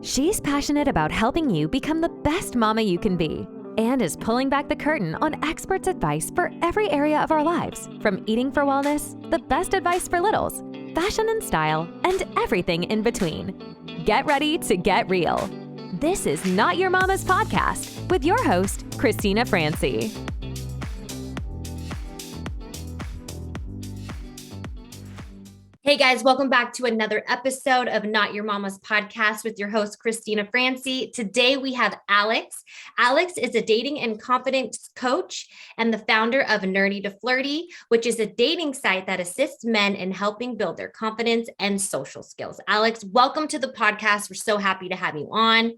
She's passionate about helping you become the best mama you can be and is pulling back the curtain on experts' advice for every area of our lives, from eating for wellness, the best advice for littles, fashion and style, and everything in between. Get ready to get real. This is Not Your Mama's Podcast with your host, Christina Francie. Hey guys, welcome back to another episode of Not Your Mama's Podcast with your host, Christina Francie. Today we have Alyx. Alyx is a dating and confidence coach and the founder of Nerdy to Flirty, which is a dating site that assists men in helping build their confidence and social skills. Alyx, welcome to the podcast. We're so happy to have you on.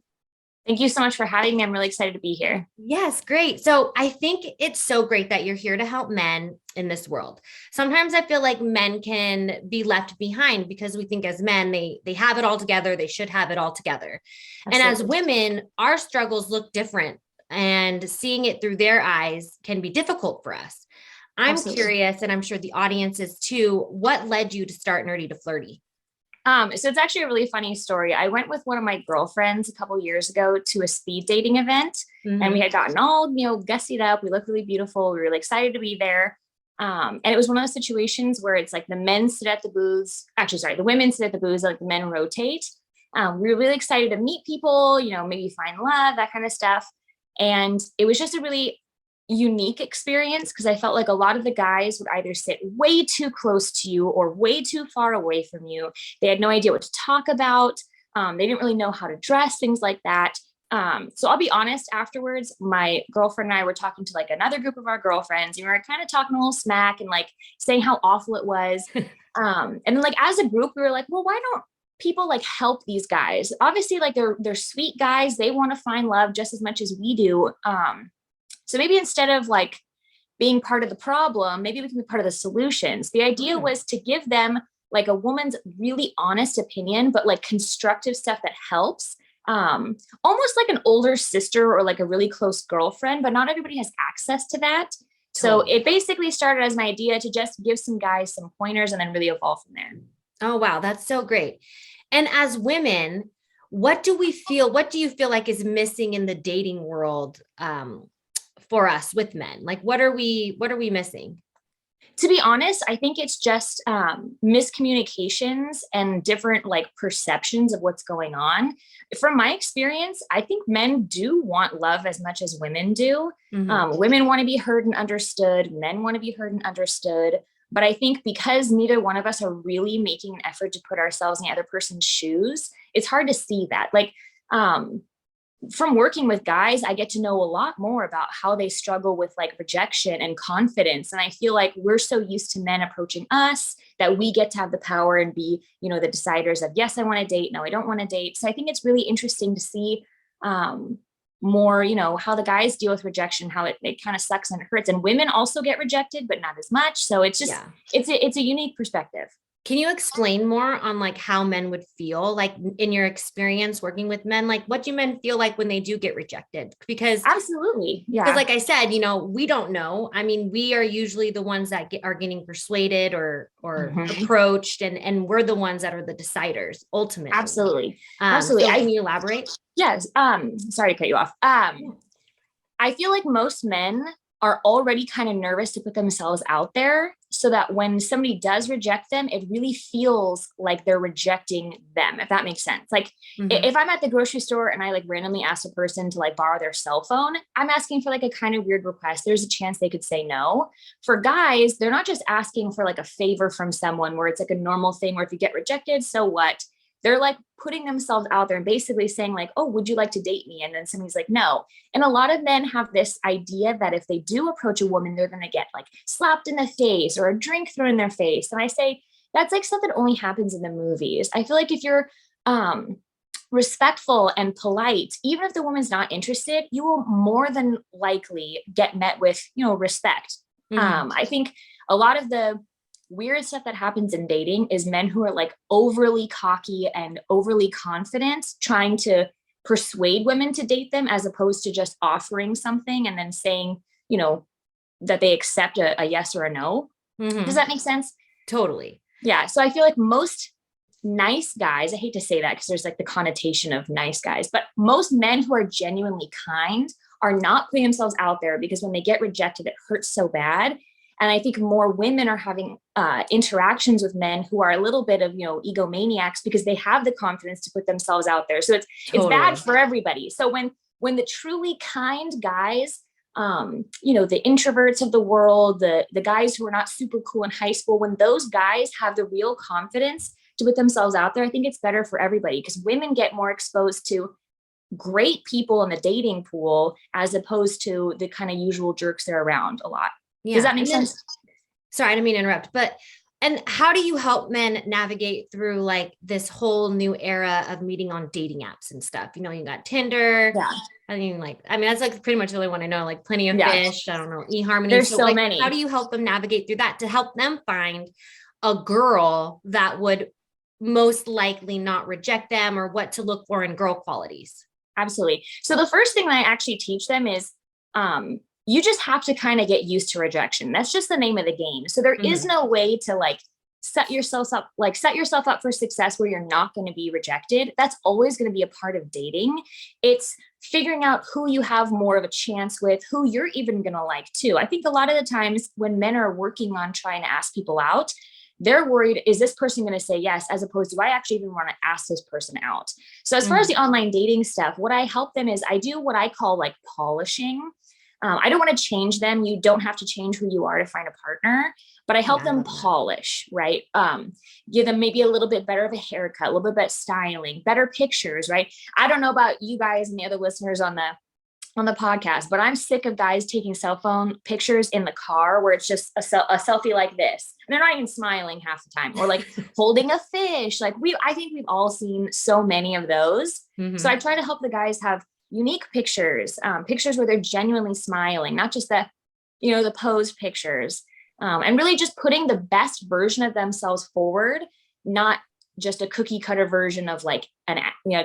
Thank you so much for having me. I'm really excited to be here. Yes, great. So I think it's so great that you're here to help men in this world. Sometimes I feel like men can be left behind because we think as men, they have it all together. They should have it all together. Absolutely. And as women, our struggles look different, and seeing it through their eyes can be difficult for us. I'm Absolutely. Curious, and I'm sure the audience is too, what led you to start Nerdy to Flirty? So it's actually a really funny story. I went with one of my girlfriends a couple years ago to a speed dating event, and we had gotten all, gussied up. We looked really beautiful. We were really excited to be there. And it was one of those situations where it's like the men sit at the booths. Actually, sorry, the women sit at the booths, like the men rotate. We were really excited to meet people, maybe find love, that kind of stuff. And it was just a really unique experience because I felt like a lot of the guys would either sit way too close to you or way too far away from you. They had no idea what to talk about. They didn't really know how to dress, things like that. So I'll be honest, afterwards, my girlfriend and I were talking to like another group of our girlfriends, and we were kind of talking a little smack and like saying how awful it was. And then like as a group, we were like, well, why don't people like help these guys? Obviously, like they're sweet guys. They want to find love just as much as we do. So maybe instead of like being part of the problem, maybe we can be part of the solutions. The idea was to give them like a woman's really honest opinion, but like constructive stuff that helps, almost like an older sister or like a really close girlfriend, but not everybody has access to that. So it basically started as an idea to just give some guys some pointers and then really evolve from there. Oh, wow. That's so great. And as women, what do you feel like is missing in the dating world, for us with men? Like, what are we missing? To be honest, I think it's just miscommunications and different like perceptions of what's going on. From my experience, I think men do want love as much as women do. Women want to be heard and understood. Men want to be heard and understood. But I think because neither one of us are really making an effort to put ourselves in the other person's shoes, it's hard to see that. Like, from working with guys, I get to know a lot more about how they struggle with like rejection and confidence. And I feel like we're so used to men approaching us that we get to have the power and be, the deciders of, yes, I want to date. No, I don't want to date. So I think it's really interesting to see more, how the guys deal with rejection, how it kind of sucks and it hurts. And women also get rejected, but not as much. So it's just, it's a unique perspective. Can you explain more on like how men would feel like in your experience working with men? Like, what do men feel like when they do get rejected? Because absolutely. Yeah. Because like I said, we don't know. I mean, we are usually the ones that are getting persuaded or approached, and we're the ones that are the deciders ultimately. Absolutely. Absolutely. So can you elaborate? Yes. Sorry to cut you off. I feel like most men are already kind of nervous to put themselves out there so that when somebody does reject them, it really feels like they're rejecting them, if that makes sense. Like if I'm at the grocery store and I like randomly ask a person to like borrow their cell phone, I'm asking for like a kind of weird request. There's a chance they could say no. For guys, they're not just asking for like a favor from someone where it's like a normal thing where if you get rejected, so what? They're like putting themselves out there and basically saying like, oh, would you like to date me? And then somebody's like, no. And a lot of men have this idea that if they do approach a woman, they're going to get like slapped in the face or a drink thrown in their face. And I say, that's like stuff that only happens in the movies. I feel like if you're respectful and polite, even if the woman's not interested, you will more than likely get met with, respect. I think a lot of the weird stuff that happens in dating is men who are like overly cocky and overly confident, trying to persuade women to date them as opposed to just offering something and then saying, that they accept a yes or a no. Does that make sense? Totally. Yeah. So I feel like most nice guys, I hate to say that because there's like the connotation of nice guys, but most men who are genuinely kind are not putting themselves out there, because when they get rejected, it hurts so bad. And I think more women are having interactions with men who are a little bit of, egomaniacs, because they have the confidence to put themselves out there. So it's bad for everybody. So when the truly kind guys, the introverts of the world, the guys who are not super cool in high school, when those guys have the real confidence to put themselves out there, I think it's better for everybody, because women get more exposed to great people in the dating pool as opposed to the kind of usual jerks they're around a lot. Yeah. Does that make sense? Sorry, I didn't mean to interrupt, and how do you help men navigate through like this whole new era of meeting on dating apps and stuff? You got Tinder. Yeah. That's like pretty much the only one I know, like Plenty of Fish. I don't know, eHarmony. There's so many. How do you help them navigate through that to help them find a girl that would most likely not reject them, or what to look for in girl qualities? Absolutely. So the first thing that I actually teach them is, you just have to kind of get used to rejection. That's just the name of the game. So there is no way to like set yourself up for success where you're not going to be rejected. That's always going to be a part of dating. It's figuring out who you have more of a chance with, who you're even going to like too. I think a lot of the times when men are working on trying to ask people out, they're worried, is this person going to say yes? As opposed to, do I actually even want to ask this person out? So as far as the online dating stuff, what I help them is I do what I call like polishing. I don't want to change them. You don't have to change who you are to find a partner, but I help them polish, right? Give them maybe a little bit better of a haircut, a little bit better styling, better pictures, right? I don't know about you guys and the other listeners on the podcast, but I'm sick of guys taking cell phone pictures in the car where it's just a selfie like this. And they're not even smiling half the time, or like holding a fish. I think we've all seen so many of those. So I try to help the guys have unique pictures, pictures where they're genuinely smiling, not just the posed pictures, and really just putting the best version of themselves forward, not just a cookie cutter version of like an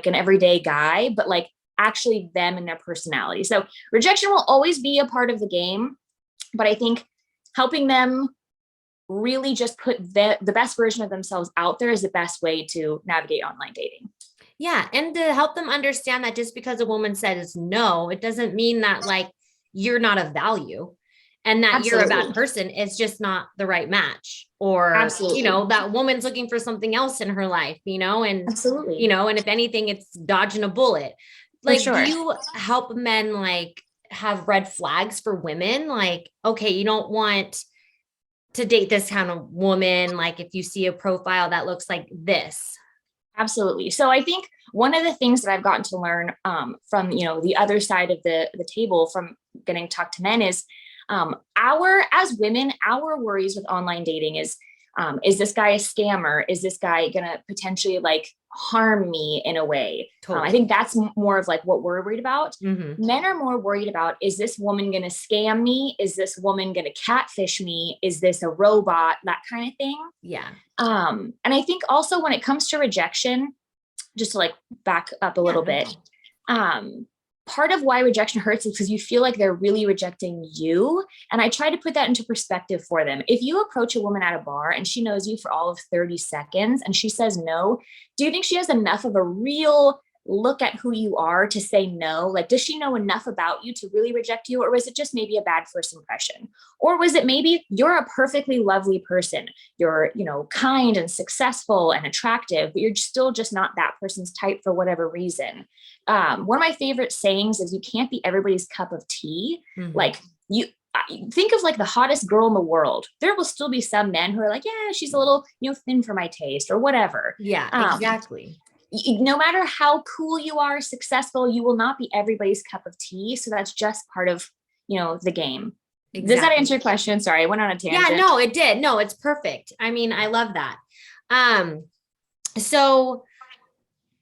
everyday guy, but like actually them and their personality. So rejection will always be a part of the game, but I think helping them really just put the best version of themselves out there is the best way to navigate online dating. Yeah. And to help them understand that just because a woman says no, it doesn't mean that like you're not of value and that you're a bad person. It's just not the right match, or, that woman's looking for something else in her life, and, and if anything, it's dodging a bullet. Like, do you help men like have red flags for women? Like, okay, you don't want to date this kind of woman. Like if you see a profile that looks like this. Absolutely. So I think one of the things that I've gotten to learn from, the other side of the table from getting to talk to men is as women, our worries with online dating is this guy a scammer? Is this guy going to potentially like harm me in a way? Totally. I think that's more of like what we're worried about. Men are more worried about, is this woman going to scam me? Is this woman going to catfish me? Is this a robot? That kind of thing. Yeah. And I think also when it comes to rejection, just to like back up a little bit, part of why rejection hurts is because you feel like they're really rejecting you. And I try to put that into perspective for them. If you approach a woman at a bar and she knows you for all of 30 seconds and she says no, do you think she has enough of a real look at who you are to say no? Like, does she know enough about you to really reject you? Or was it just maybe a bad first impression? Or was it maybe you're a perfectly lovely person? You're, kind and successful and attractive, but you're still just not that person's type for whatever reason. One of my favorite sayings is you can't be everybody's cup of tea. Like you think of like the hottest girl in the world. There will still be some men who are like, yeah, she's a little, thin for my taste or whatever. Yeah, exactly. No matter how cool you are, successful, you will not be everybody's cup of tea. So that's just part of, the game. Exactly. Does that answer your question? Sorry, I went on a tangent. Yeah, no, it did. No, it's perfect. I mean, I love that. So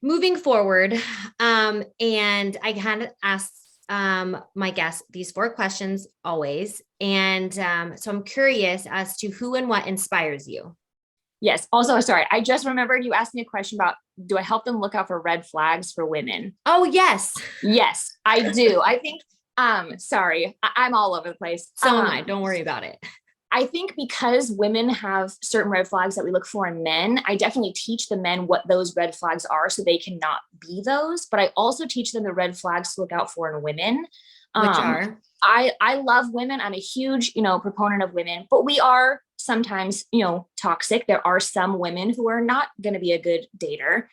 moving forward, and I kind of ask my guests these 4 questions always. And so I'm curious as to who and what inspires you. Yes. Also, sorry, I just remembered you asked me a question about, do I help them look out for red flags for women? Oh, yes. Yes, I do. I think, sorry, I'm all over the place. So am I. Don't worry about it. I think because women have certain red flags that we look for in men, I definitely teach the men what those red flags are so they cannot be those. But I also teach them the red flags to look out for in women. Which are? I love women. I'm a huge, proponent of women, but we are sometimes, toxic. There are some women who are not going to be a good dater.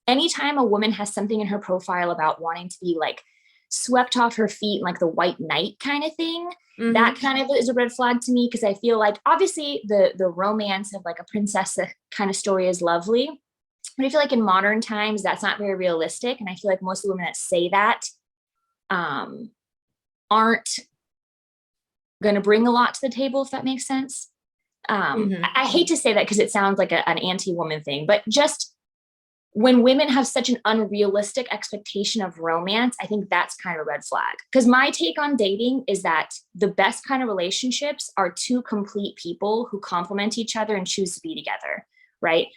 Anytime a woman has something in her profile about wanting to be like swept off her feet, like the white knight kind of thing, that kind of is a red flag to me, because I feel like obviously the romance of like a princess kind of story is lovely, but I feel like in modern times that's not very realistic, and I feel like most of the women that say that aren't going to bring a lot to the table, if that makes sense. I hate to say that because it sounds like an anti-woman thing, but just when women have such an unrealistic expectation of romance, I think that's kind of a red flag. Because my take on dating is that the best kind of relationships are two complete people who complement each other and choose to be together, right?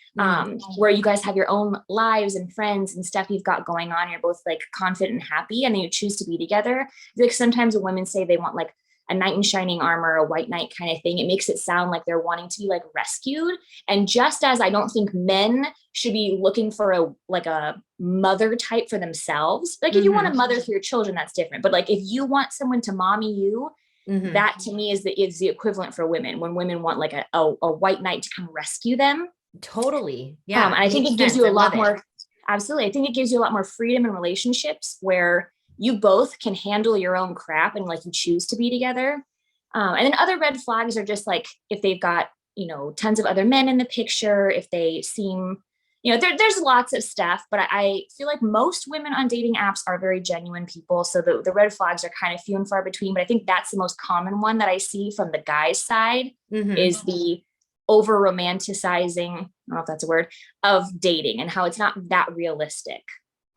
Where you guys have your own lives and friends and stuff you've got going on. You're both like confident and happy, and then you choose to be together. Like sometimes when women say they want like a knight in shining armor, a white knight kind of thing, it makes it sound like they're wanting to be like rescued. And just as I don't think men should be looking for a mother type for themselves, like if you want a mother for your children, that's different. But like if you want someone to mommy you, that to me is the equivalent for women, when women want like a white knight to come rescue them. Totally. Yeah. And I think it gives you a lot more. Absolutely. I think it gives you a lot more freedom in relationships where you both can handle your own crap and like you choose to be together. And then other red flags are just like if they've got, tons of other men in the picture, if they seem, there's lots of stuff, but I feel like most women on dating apps are very genuine people. So the red flags are kind of few and far between, but I think that's the most common one that I see from the guy's side is the over romanticizing, I don't know if that's a word, of dating and how it's not that realistic.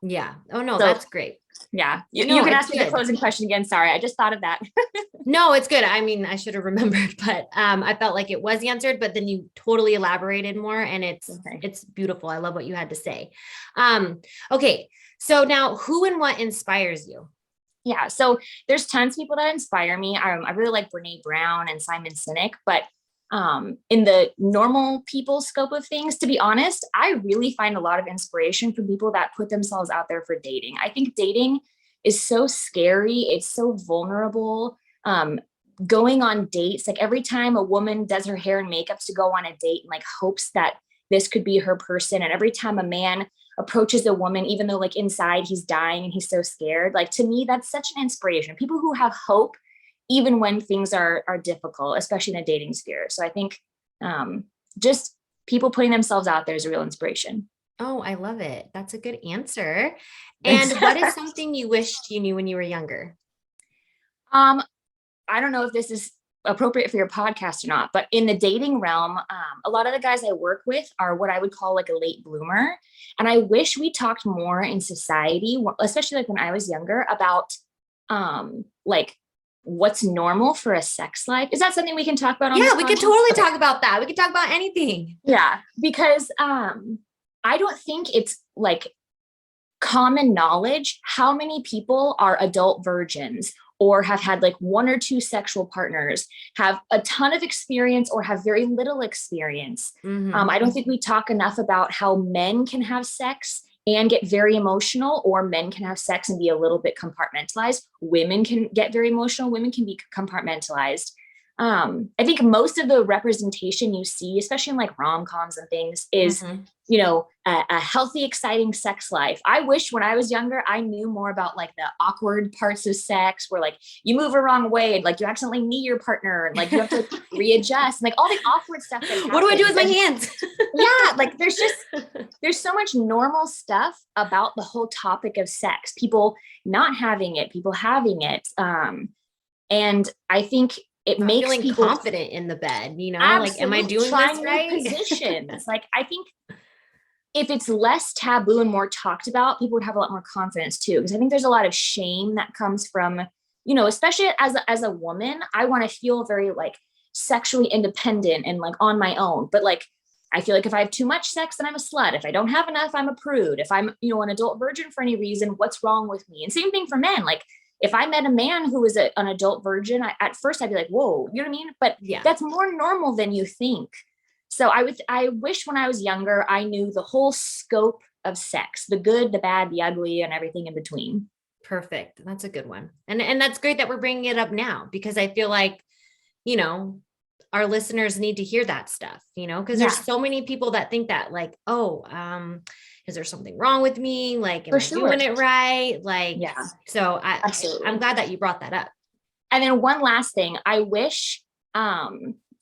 Yeah. Oh no, that's great. Yeah. You can ask me the closing question again. Sorry. I just thought of that. No, it's good. I mean, I should have remembered, but I felt like it was answered, but then you totally elaborated more, and it's beautiful. I love what you had to say. Okay. So now who and what inspires you? Yeah. So there's tons of people that inspire me. I really like Brene Brown and Simon Sinek, but in the normal people scope of things, to be honest, I really find a lot of inspiration from people that put themselves out there for dating. I think dating is so scary. It's so vulnerable. Going on dates, like every time a woman does her hair and makeup to go on a date and like hopes that this could be her person. And every time a man approaches a woman, even though like inside he's dying and he's so scared, like to me, that's such an inspiration. People who have hope even when things are difficult, especially in a dating sphere. So I think just people putting themselves out there is a real inspiration. Oh, I love it. That's a good answer. And what is something you wished you knew when you were younger? I don't know if this is appropriate for your podcast or not, but in the dating realm, a lot of the guys I work with are what I would call like a late bloomer. And I wish we talked more in society, especially like when I was younger, about like what's normal for a sex life. Is that something we can talk about on this podcast? We could totally talk about that. We could talk about anything. Yeah, because I don't think it's like common knowledge how many people are adult virgins or have had like one or two sexual partners, have a ton of experience or have very little experience. I don't think we talk enough about how men can have sex and get very emotional, or men can have sex and be a little bit compartmentalized. Women can get very emotional. Women can be compartmentalized. I think most of the representation you see, especially in like rom-coms and things, is, a healthy, exciting sex life. I wish when I was younger, I knew more about like the awkward parts of sex where like you move a wrong way and like you accidentally knee your partner and like you have to readjust and like all the awkward stuff. What do I do with my hands? Yeah. Like there's so much normal stuff about the whole topic of sex, people not having it, people having it. And I think it makes feeling people confident in the bed, absolutely. Like, am I doing trying this right? Positions. Like, I think if it's less taboo and more talked about, people would have a lot more confidence too. Because I think there's a lot of shame that comes from, especially as a woman, I want to feel very like sexually independent and like on my own. But like, I feel like if I have too much sex, then I'm a slut. If I don't have enough, I'm a prude. If I'm, an adult virgin for any reason, what's wrong with me? And same thing for men. Like, if I met a man who was an adult virgin, at first I'd be like, whoa, you know what I mean? But that's more normal than you think. So I wish when I was younger, I knew the whole scope of sex, the good, the bad, the ugly, and everything in between. Perfect. That's a good one. And that's great that we're bringing it up now, because I feel like, you know, our listeners need to hear that stuff, you know, because there's so many people that think that like, oh, is there something wrong with me? Like, am I doing it right? Like, so I'm glad that you brought that up. And then one last thing, I wish, I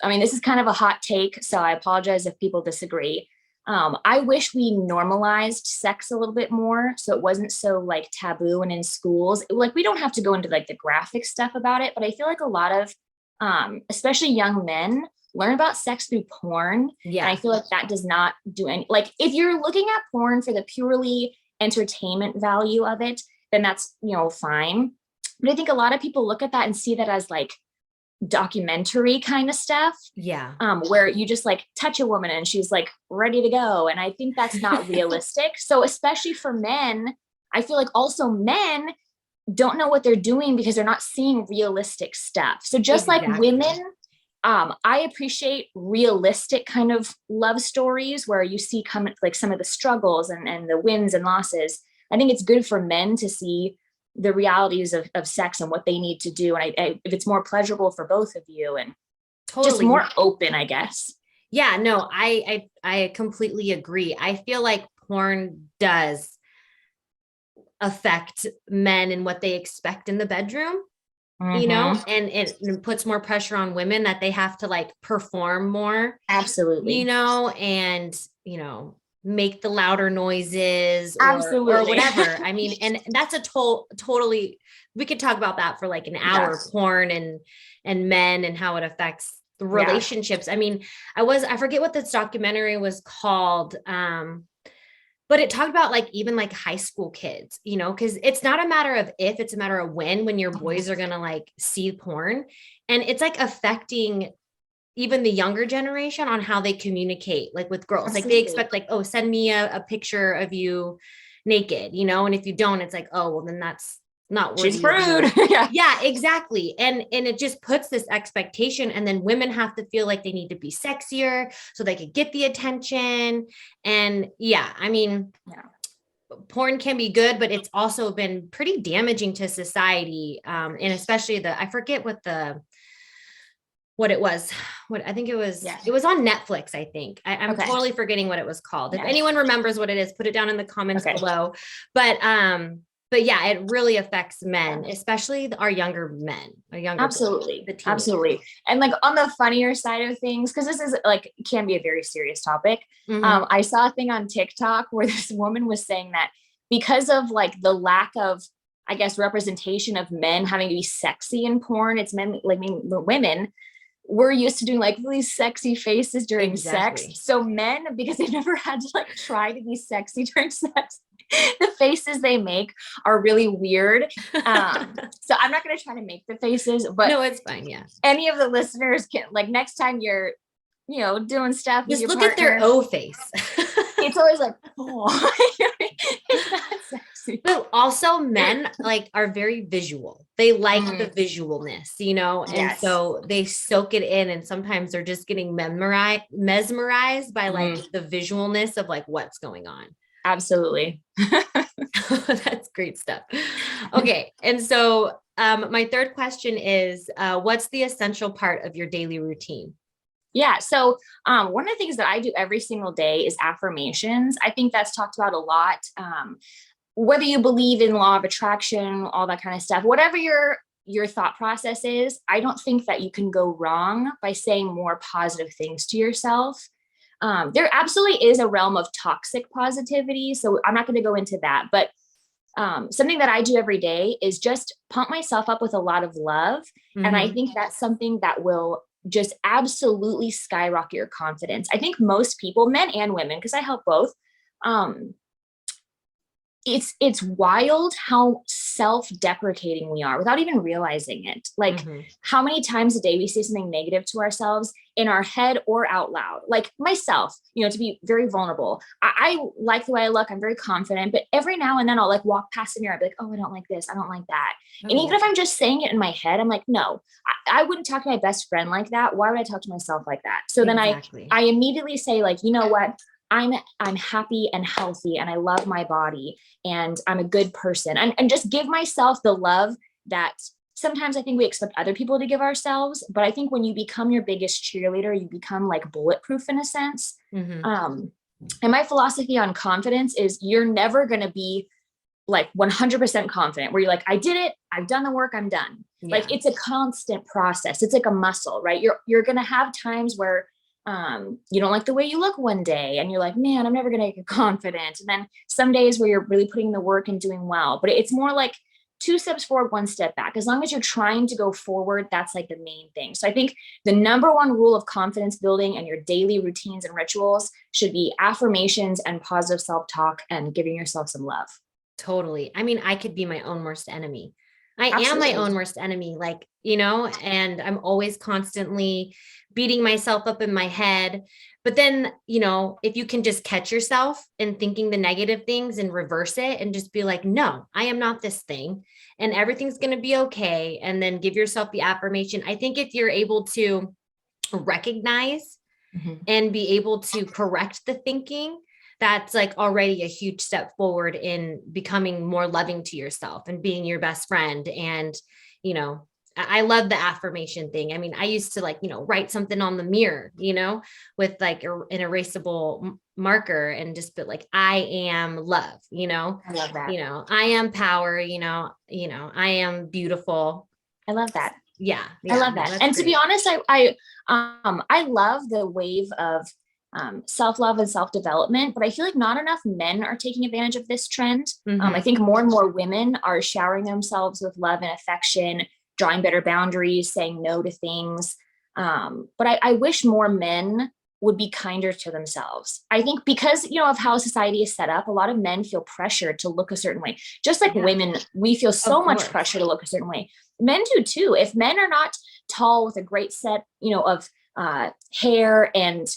mean, this is kind of a hot take, so I apologize if people disagree. I wish we normalized sex a little bit more, so it wasn't so like taboo and in schools. Like, we don't have to go into like the graphic stuff about it, but I feel like a lot of, especially young men, learn about sex through porn. Yeah. And I feel like that does not do any, like, if you're looking at porn for the purely entertainment value of it, then that's, you know, fine. But I think a lot of people look at that and see that as like documentary kind of stuff. Yeah. Where you just like touch a woman and she's like ready to go. And I think that's not realistic. So especially for men, I feel like also men don't know what they're doing because they're not seeing realistic stuff. So just like women, I appreciate realistic kind of love stories where you see like some of the struggles and the wins and losses. I think it's good for men to see the realities of sex and what they need to do. And if it's more pleasurable for both of you and just more open, I guess. Yeah, no, I completely agree. I feel like porn does affect men and what they expect in the bedroom, you know, and it puts more pressure on women that they have to like perform more. Absolutely. You know, and, you know, make the louder noises or whatever. I mean, and that's a totally, we could talk about that for like an hour, porn and men and how it affects the relationships. I mean, I forget what this documentary was called. But it talked about like, even like high school kids, you know, cause it's not a matter of if, it's a matter of when your boys are going to like see porn, and it's like affecting even the younger generation on how they communicate, like with girls. Absolutely. Like they expect like, oh, send me a picture of you naked, you know? And if you don't, it's like, oh, well then that's not she's rude. Yeah, exactly. And it just puts this expectation, and then women have to feel like they need to be sexier so they could get the attention. And yeah, I mean, porn can be good, but it's also been pretty damaging to society. And especially I forget what it was. I think it was on Netflix. I think I'm totally forgetting what it was called. If anyone remembers what it is, put it down in the comments below. But yeah, it really affects men, especially our younger men, absolutely. Absolutely. And like on the funnier side of things, because this is like, can be a very serious topic. I saw a thing on TikTok where this woman was saying that because of like the lack of, I guess, representation of men having to be sexy in porn, it's men, like women, we're used to doing like really sexy faces during sex. So men, because they've never had to like try to be sexy during sex, the faces they make are really weird. So I'm not going to try to make the faces, but no, it's fine. Yeah. Any of the listeners can, like, next time you're, you know, doing stuff, just look at their O face. It's always like, oh, it's not sexy. But also men like are very visual. They like the visualness, you know, and so they soak it in, and sometimes they're just getting mesmerized by like the visualness of like what's going on. Absolutely. That's great stuff. Okay. And so my third question is, what's the essential part of your daily routine? Yeah. So one of the things that I do every single day is affirmations. I think that's talked about a lot. Whether you believe in law of attraction, all that kind of stuff, whatever your thought process is, I don't think that you can go wrong by saying more positive things to yourself. There absolutely is a realm of toxic positivity, so I'm not going to go into that, but something that I do every day is just pump myself up with a lot of love. And I think that's something that will just absolutely skyrocket your confidence. I think most people, men and women, because I help both, it's wild how self-deprecating we are without even realizing it. Like how many times a day we say something negative to ourselves in our head or out loud, like myself, to be very vulnerable. I like the way I look. I'm very confident, but every now and then I'll like walk past the mirror. I'll be like, oh, I don't like this. I don't like that. And even if I'm just saying it in my head, I'm like, no, I wouldn't talk to my best friend like that. Why would I talk to myself like that? So then I immediately say like, you know what? I'm happy and healthy and I love my body and I'm a good person, and just give myself the love that sometimes I think we expect other people to give ourselves. But I think when you become your biggest cheerleader, you become like bulletproof in a sense. And my philosophy on confidence is you're never going to be like 100% confident where you're like, I did it. I've done the work. I'm done. Like it's a constant process. It's like a muscle, right? You're going to have times where you don't like the way you look one day and you're like, man, I'm never going to get confident. And then some days where you're really putting the work and doing well, but it's more like 2 steps forward, 1 step back. As long as you're trying to go forward, that's like the main thing. So I think the number one rule of confidence building and your daily routines and rituals should be affirmations and positive self-talk and giving yourself some love. Totally. I mean, I could be my own worst enemy. I am my own worst enemy, like, and I'm always constantly beating myself up in my head. But then, if you can just catch yourself in thinking the negative things and reverse it and just be like, no, I am not this thing and everything's going to be okay. And then give yourself the affirmation. I think if you're able to recognize and be able to correct the thinking, that's like already a huge step forward in becoming more loving to yourself and being your best friend. And, I love the affirmation thing. I mean, I used to like, write something on the mirror, with like an erasable marker and just put like, I am love, I love that. I am power, I am beautiful. I love that. Yeah. I love that. And great. To be honest, I love the wave of self-love and self-development, but I feel like not enough men are taking advantage of this trend. I think more and more women are showering themselves with love and affection, drawing better boundaries, saying no to things. But I wish more men would be kinder to themselves. I think because, of how society is set up, a lot of men feel pressure to look a certain way. Just like women, we feel so much pressure to look a certain way. Men do too. If men are not tall with a great set, of hair and,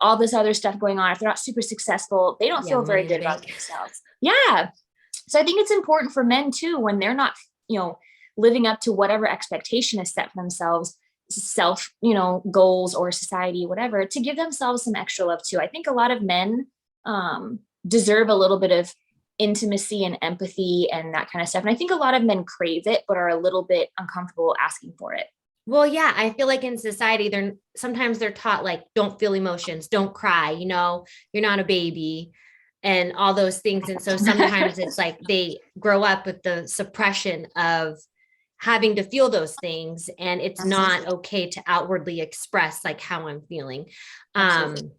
all this other stuff going on, if they're not super successful, they don't feel very good about themselves. Yeah. So I think it's important for men too, when they're not, living up to whatever expectation is set for themselves, self, goals or society, whatever, to give themselves some extra love too. I think a lot of men deserve a little bit of intimacy and empathy and that kind of stuff. And I think a lot of men crave it, but are a little bit uncomfortable asking for it. Well, yeah, I feel like in society, sometimes they're taught like, don't feel emotions, don't cry, you're not a baby and all those things. And so sometimes it's like they grow up with the suppression of having to feel those things. And it's not okay to outwardly express like how I'm feeling. And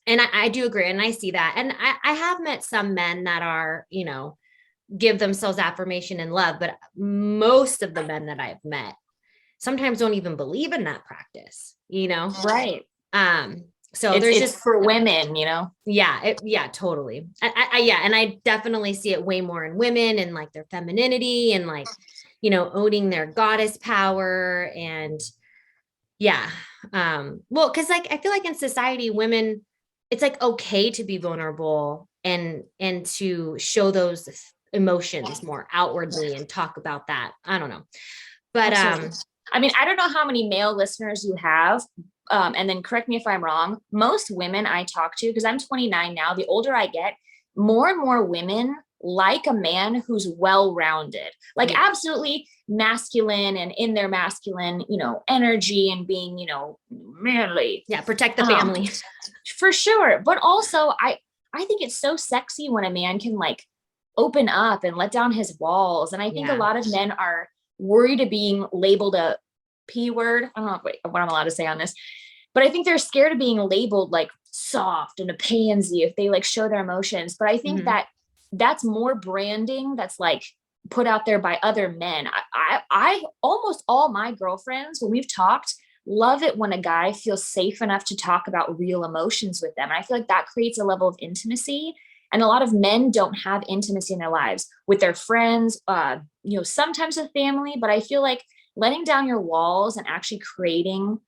I do agree. And I see that. And I have met some men that are, give themselves affirmation and love, but most of the men that I've met sometimes don't even believe in that practice, Right. So it's just for women, Yeah, totally. And I definitely see it way more in women and like their femininity and like, owning their goddess power. And well, cause like, I feel like in society, women, it's like, okay to be vulnerable and to show those emotions more outwardly and talk about that. I don't know, but, Absolutely. I mean, I don't know how many male listeners you have, and then correct me if I'm wrong. Most women I talk to, because I'm 29 now, the older I get, more and more women like a man who's well-rounded, like absolutely masculine and in their masculine, energy and being, manly. Yeah. Protect the family. For sure. But also I think it's so sexy when a man can like open up and let down his walls. And I think a lot of men are worried of being labeled a P word. I don't know what I'm allowed to say on this, but I think they're scared of being labeled like soft and a pansy if they like show their emotions. But I think that's more branding that's like put out there by other men. I almost all my girlfriends, when we've talked, love it when a guy feels safe enough to talk about real emotions with them. And I feel like that creates a level of intimacy. And a lot of men don't have intimacy in their lives with their friends, sometimes with family, but I feel like letting down your walls and actually creating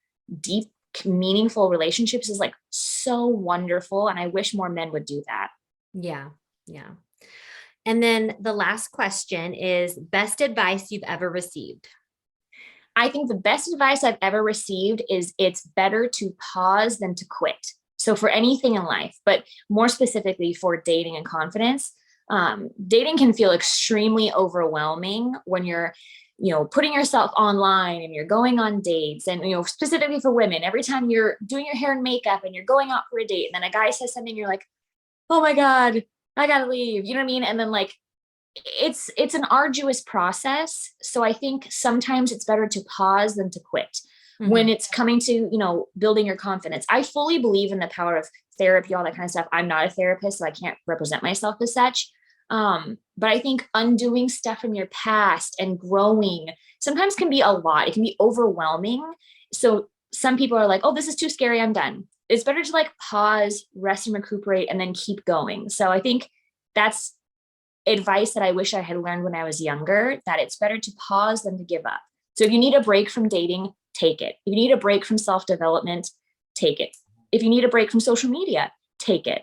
deep, meaningful relationships is like so wonderful. And I wish more men would do that. Yeah. Yeah. And then the last question is best advice you've ever received. I think the best advice I've ever received is it's better to pause than to quit. So for anything in life, but more specifically for dating and confidence, dating can feel extremely overwhelming when you're, putting yourself online and you're going on dates and, specifically for women, every time you're doing your hair and makeup and you're going out for a date and then a guy says something, you're like, oh my God, I gotta leave. You know what I mean? And then like, it's an arduous process. So I think sometimes it's better to pause than to quit when it's coming to, building your confidence. I fully believe in the power of therapy, all that kind of stuff. I'm not a therapist, so I can't represent myself as such. But I think undoing stuff from your past and growing sometimes can be a lot. It can be overwhelming. So some people are like, oh, this is too scary, I'm done. It's better to like pause, rest and recuperate, and then keep going. So I think that's advice that I wish I had learned when I was younger, that it's better to pause than to give up. So if you need a break from dating, take it. If you need a break from self-development, take it. If you need a break from social media, take it.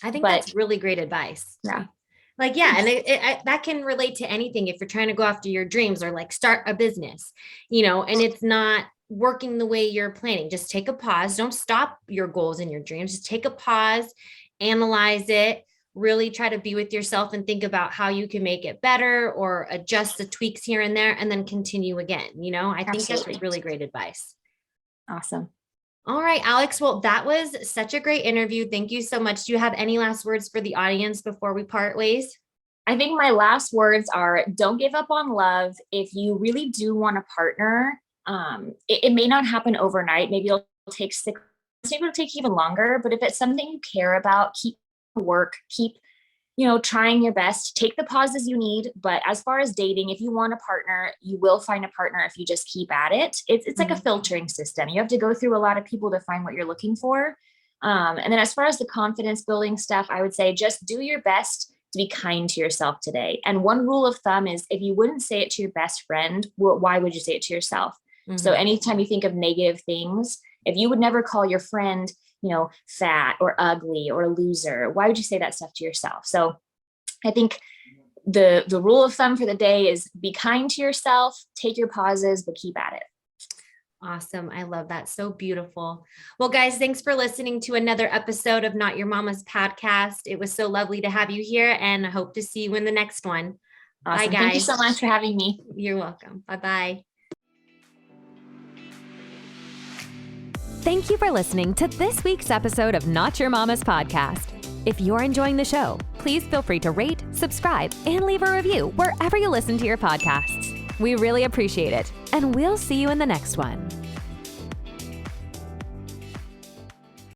I think that's really great advice. Yeah. Like, yeah. And that can relate to anything. If you're trying to go after your dreams or like start a business, and it's not working the way you're planning, just take a pause. Don't stop your goals and your dreams. Just take a pause, analyze it, really try to be with yourself and think about how you can make it better or adjust the tweaks here and there and then continue again. I think that's really great advice. Awesome. All right, Alyx. Well, that was such a great interview. Thank you so much. Do you have any last words for the audience before we part ways? I think my last words are don't give up on love. If you really do want a partner, it may not happen overnight. Maybe it'll take 6 months, maybe it'll take even longer, but if it's something you care about, keep work, keep, trying your best, take the pauses you need. But as far as dating, if you want a partner, you will find a partner if you just keep at it. It's like a filtering system. You have to go through a lot of people to find what you're looking for. And then as far as the confidence building stuff, I would say just do your best to be kind to yourself today. And one rule of thumb is if you wouldn't say it to your best friend, why would you say it to yourself? So anytime you think of negative things, if you would never call your friend, fat or ugly or a loser, why would you say that stuff to yourself? So I think the rule of thumb for the day is be kind to yourself, take your pauses, but keep at it. Awesome. I love that. So beautiful. Well, guys, thanks for listening to another episode of Not Your Mama's podcast. It was so lovely to have you here and I hope to see you in the next one. Awesome. Bye, guys. Thank you so much for having me. You're welcome. Bye-bye. Thank you for listening to this week's episode of Not Your Mama's podcast. If you're enjoying the show, please feel free to rate, subscribe, and leave a review wherever you listen to your podcasts. We really appreciate it, and we'll see you in the next one.